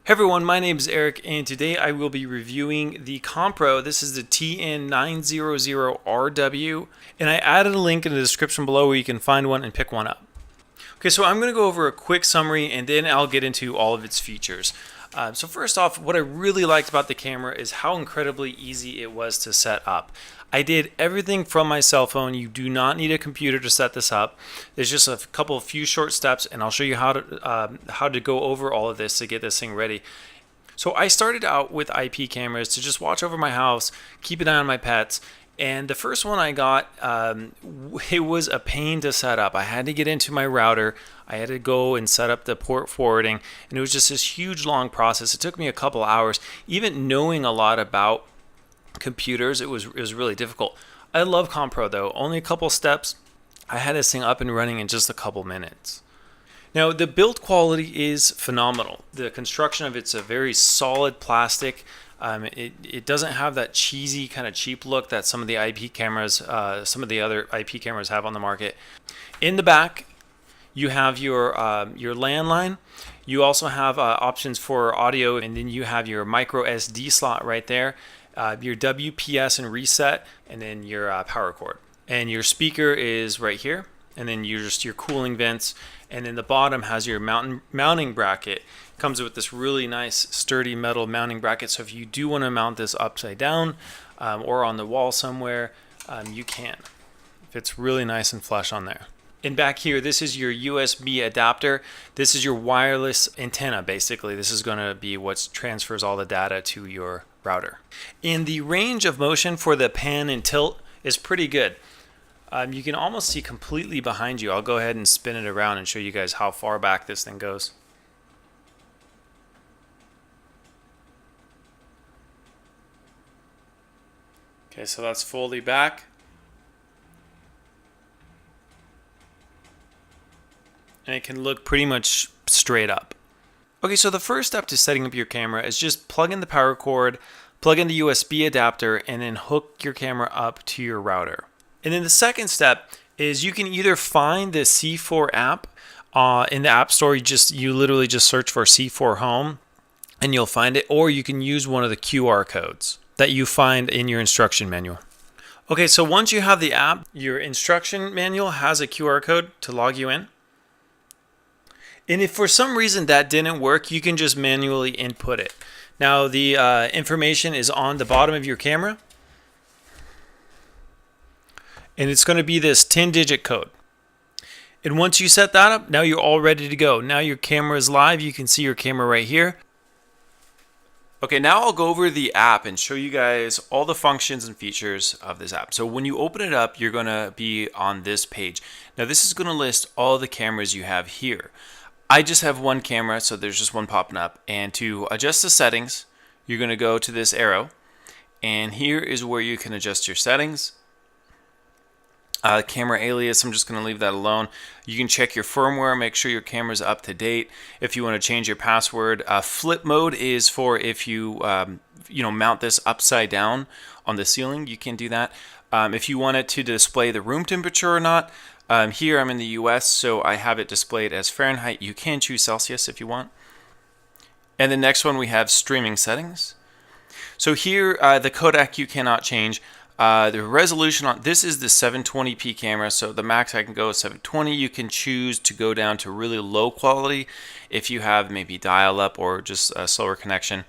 Hey everyone, my name is Eric and today I will be reviewing the Compro. This is the TN900RW and I added a link in the description below where you can find one and pick one up. Okay, so I'm going to go over a quick summary and then I'll get into all of its features. So first off, what I really liked about the camera is how incredibly easy it was to set up. I did everything from my cell phone. You do not need a computer to set this up. There's just a few short steps, and I'll show you how to go over all of this to get this thing ready. So I started out with IP cameras to just watch over my house, keep an eye on my pets. And the first one I got, it was a pain to set up. I had to get into my router. I had to go and set up the port forwarding, and it was just this huge long process. It took me a couple hours. Even knowing a lot about computers, it was really difficult. I love Compro though. Only a couple steps. I had this thing up and running in just a couple minutes. Now the build quality is phenomenal. The construction of it's a very solid plastic. It doesn't have that cheesy kind of cheap look that some of the IP cameras, some of the other IP cameras have on the market. In the back, you have your landline. You also have options for audio, and then you have your micro SD slot right there, your WPS and reset, and then your power cord. And your speaker is right here, and then your cooling vents, and then the bottom has your mounting bracket. It comes with this really nice sturdy metal mounting bracket, so if you do want to mount this upside down or on the wall somewhere, you can. It fits really nice and flush on there. And back here, this is your USB adapter. This is your wireless antenna, basically. This is going to be what transfers all the data to your router. And the range of motion for the pan and tilt is pretty good. You can almost see completely behind you. I'll go ahead and spin it around and show you guys how far back this thing goes. Okay, so that's fully back. And it can look pretty much straight up. Okay, so the first step to setting up your camera is just plug in the power cord, plug in the USB adapter, and then hook your camera up to your router. And then the second step is you can either find the C4 app in the App Store. You literally just search for C4 Home and you'll find it, or you can use one of the QR codes that you find in your instruction manual. Okay, so once you have the app, your instruction manual has a QR code to log you in. And if for some reason that didn't work, you can just manually input it. Now the information is on the bottom of your camera. And it's going to be this 10-digit code. And once you set that up, now you're all ready to go. Now your camera is live. You can see your camera right here. Okay, now I'll go over the app and show you guys all the functions and features of this app. So when you open it up, you're going to be on this page. Now this is going to list all the cameras you have here. I just have one camera, so there's just one popping up. And to adjust the settings, you're going to go to this arrow. And here is where you can adjust your settings. Camera alias, I'm just going to leave that alone. You can check your firmware, make sure your camera's up to date. If you want to change your password, flip mode is for if you mount this upside down on the ceiling, you can do that. If you want it to display the room temperature or not, here I'm in the US, so I have it displayed as Fahrenheit. You can choose Celsius if you want. And the next one we have streaming settings. So here the codec you cannot change. The resolution on this is the 720p camera, so the max I can go is 720. You can choose to go down to really low quality if you have maybe dial-up or just a slower connection.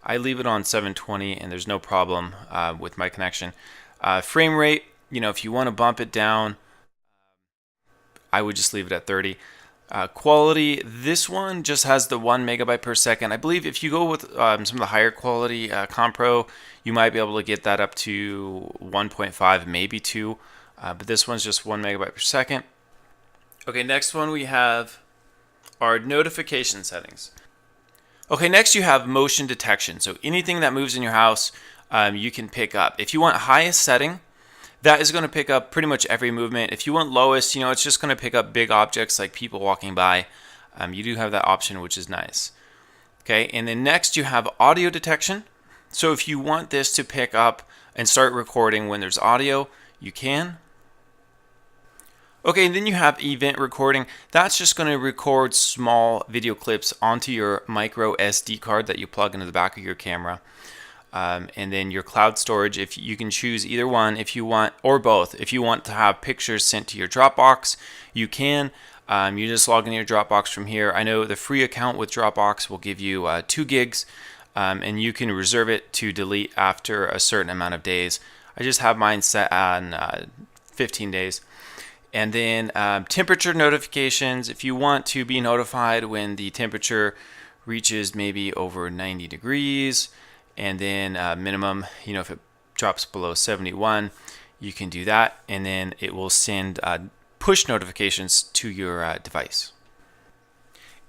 I leave it on 720 and there's no problem with my connection. Frame rate, if you want to bump it down, I would just leave it at 30. Quality, this one just has the 1 megabyte per second. I believe if you go with some of the higher quality Compro, you might be able to get that up to 1.5, maybe 2, but this one's just 1 megabyte per second. Okay, next one we have our notification settings. Okay, next you have motion detection. So anything that moves in your house, you can pick up. If you want highest setting, that is going to pick up pretty much every movement. If you want lowest, it's just going to pick up big objects like people walking by. You do have that option, which is nice. Okay, and then next you have audio detection. So if you want this to pick up and start recording when there's audio, you can. Okay, and then you have event recording. That's just going to record small video clips onto your micro SD card that you plug into the back of your camera. And then your cloud storage, if you can choose either one if you want, or both. If you want to have pictures sent to your Dropbox, you can. You just log into your Dropbox from here. I know the free account with Dropbox will give you 2 gigs, and you can reserve it to delete after a certain amount of days. I just have mine set on 15 days. And then temperature notifications, if you want to be notified when the temperature reaches maybe over 90 degrees, and then minimum, if it drops below 71, you can do that, and then it will send push notifications to your device.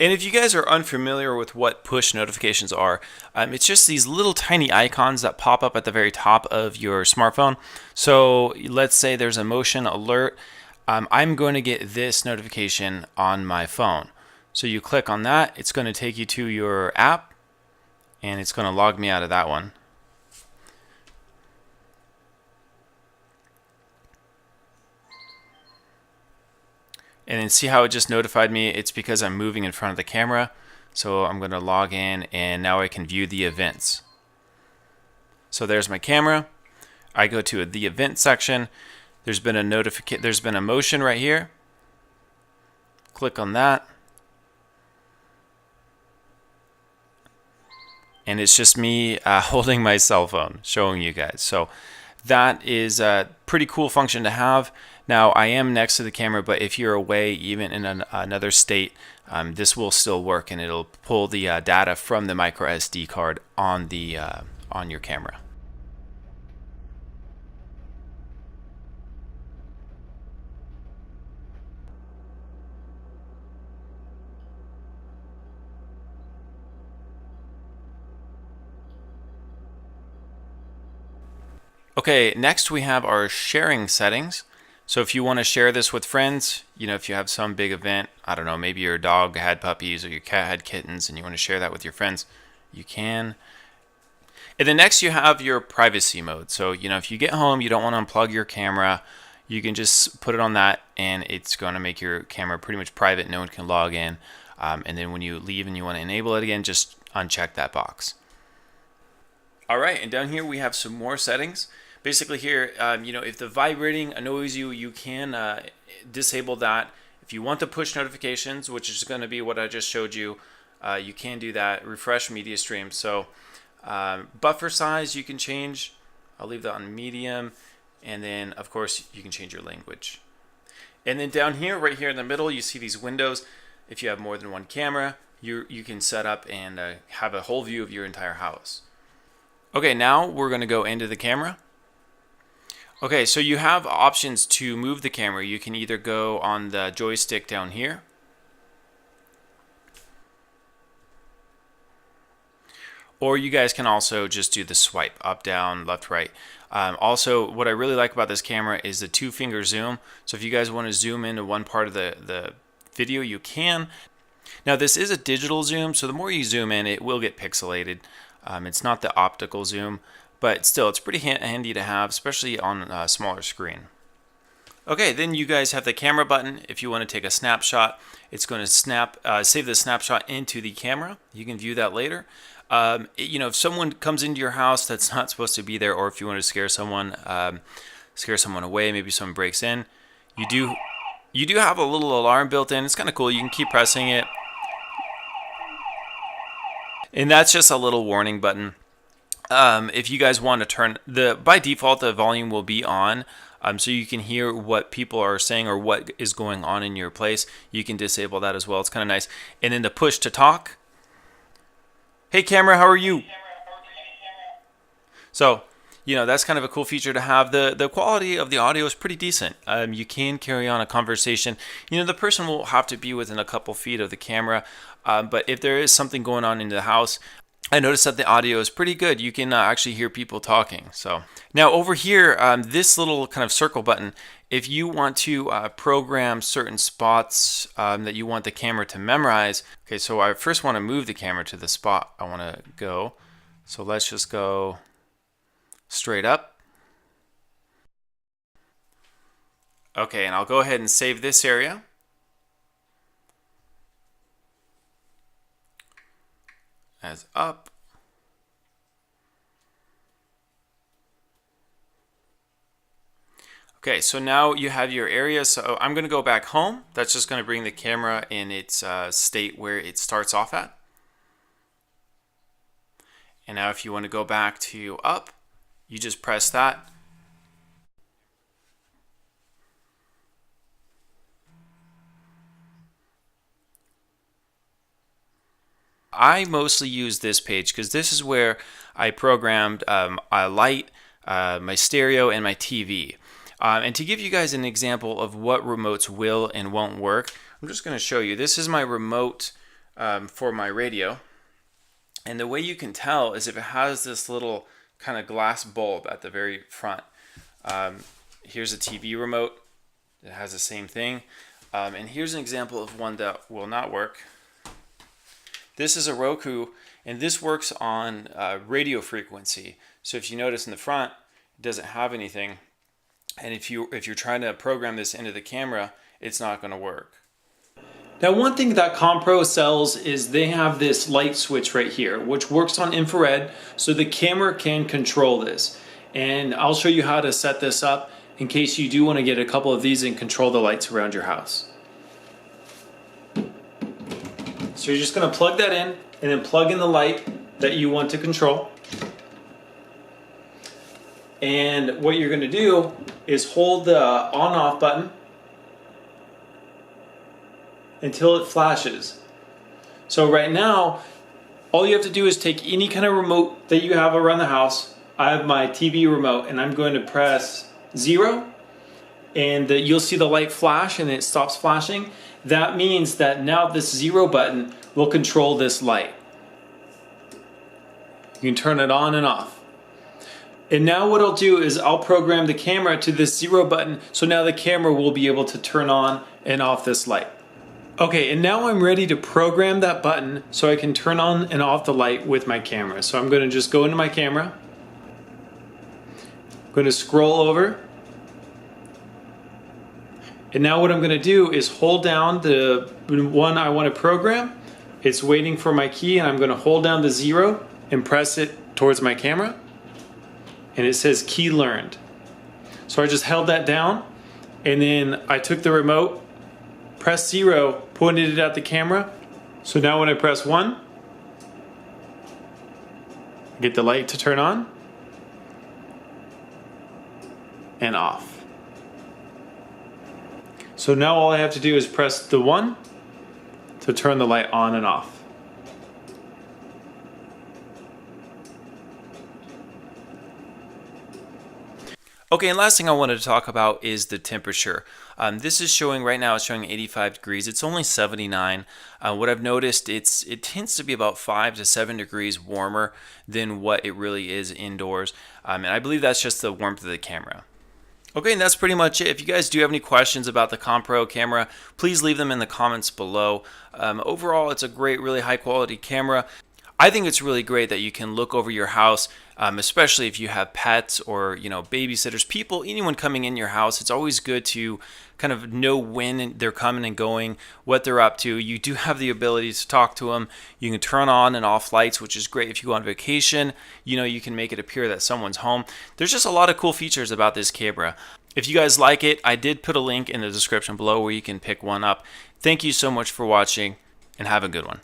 And if you guys are unfamiliar with what push notifications are, it's just these little tiny icons that pop up at the very top of your smartphone. So let's say there's a motion alert. I'm going to get this notification on my phone. So you click on that, it's going to take you to your app, and it's going to log me out of that one. And then see how it just notified me? It's because I'm moving in front of the camera. So I'm going to log in, and now I can view the events. So there's my camera. I go to the event section. There's been a motion right here. Click on that. And it's just me holding my cell phone, showing you guys. So that is a pretty cool function to have. Now, I am next to the camera, but if you're away, even in another state, this will still work, and it'll pull the data from the micro SD card on your camera. Okay, next we have our sharing settings. So if you want to share this with friends, if you have some big event, I don't know, maybe your dog had puppies or your cat had kittens and you want to share that with your friends, you can. And then next you have your privacy mode. So, if you get home, you don't want to unplug your camera, you can just put it on that, and it's going to make your camera pretty much private. No one can log in. And then when you leave and you want to enable it again, just uncheck that box. All right, and down here we have some more settings. Basically here, if the vibrating annoys you, you can disable that. If you want the push notifications, which is going to be what I just showed you, you can do that. Refresh media stream. So buffer size you can change. I'll leave that on medium. And then, of course, you can change your language. And then down here, right here in the middle, you see these windows. If you have more than one camera, you can set up and have a whole view of your entire house. Okay, now we're going to go into the camera. Okay, so you have options to move the camera. You can either go on the joystick down here, or you guys can also just do the swipe up, down, left, right. Also, what I really like about this camera is the 2-finger zoom. So if you guys want to zoom into one part of the video, you can. Now this is a digital zoom, so the more you zoom in, it will get pixelated. It's not the optical zoom, but still, it's pretty handy to have, especially on a smaller screen. Okay, then you guys have the camera button. If you want to take a snapshot, it's going to save the snapshot into the camera. You can view that later. If someone comes into your house that's not supposed to be there, or if you want to scare someone away, maybe someone breaks in, you do have a little alarm built in. It's kind of cool. You can keep pressing it, and that's just a little warning button. If you guys want to turn by default, the volume will be on, so you can hear what people are saying or what is going on in your place. You can disable that as well. It's kind of nice. And then the push to talk. Hey camera, how are you? So, that's kind of a cool feature to have. The quality of the audio is pretty decent. You can carry on a conversation. The person will have to be within a couple feet of the camera, but if there is something going on in the house, I noticed that the audio is pretty good. You can actually hear people talking. So now over here, this little kind of circle button, if you want to program certain spots that you want the camera to memorize. Okay, so I first want to move the camera to the spot I want to go. So let's just go straight up. Okay, and I'll go ahead and save this area. As up. Okay, so now you have your area. So I'm going to go back home. That's just going to bring the camera in its state where it starts off at. And now if you want to go back to up, you just press that. I mostly use this page because this is where I programmed a light, my stereo, and my TV. And to give you guys an example of what remotes will and won't work, I'm just going to show you. This is my remote for my radio. And the way you can tell is if it has this little kind of glass bulb at the very front. Here's a TV remote. It has the same thing. And here's an example of one that will not work. This is a Roku, and this works on radio frequency. So if you notice in the front, it doesn't have anything. And if you're trying to program this into the camera, it's not going to work. Now, one thing that Compro sells is they have this light switch right here, which works on infrared, so the camera can control this. And I'll show you how to set this up in case you do want to get a couple of these and control the lights around your house. So you're just going to plug that in and then plug in the light that you want to control. And what you're going to do is hold the on-off button until it flashes. So right now, all you have to do is take any kind of remote that you have around the house. I have my TV remote, and I'm going to press 0, and you'll see the light flash and it stops flashing. That means that now this 0 button will control this light. You can turn it on and off. And now what I'll do is I'll program the camera to this 0 button, so now the camera will be able to turn on and off this light. Okay, and now I'm ready to program that button so I can turn on and off the light with my camera. So I'm going to just go into my camera. I'm going to scroll over. And now what I'm going to do is hold down the one I want to program. It's waiting for my key, and I'm going to hold down the 0 and press it towards my camera. And it says key learned. So I just held that down, and then I took the remote, pressed 0, pointed it at the camera. So now when I press 1, I get the light to turn on and off. So now all I have to do is press the 1 to turn the light on and off. Okay, and last thing I wanted to talk about is the temperature. This is showing right now, it's showing 85 degrees. It's only 79. What I've noticed, it tends to be about 5 to 7 degrees warmer than what it really is indoors. And I believe that's just the warmth of the camera. Okay, and that's pretty much it. If you guys do have any questions about the Compro camera, please leave them in the comments below. Overall, it's a great, really high quality camera. I think it's really great that you can look over your house, especially if you have pets or babysitters, people, anyone coming in your house. It's always good to kind of know when they're coming and going, what they're up to. You do have the ability to talk to them. You can turn on and off lights, which is great if you go on vacation. You can make it appear that someone's home. There's just a lot of cool features about this camera. If you guys like it, I did put a link in the description below where you can pick one up. Thank you so much for watching, and have a good one.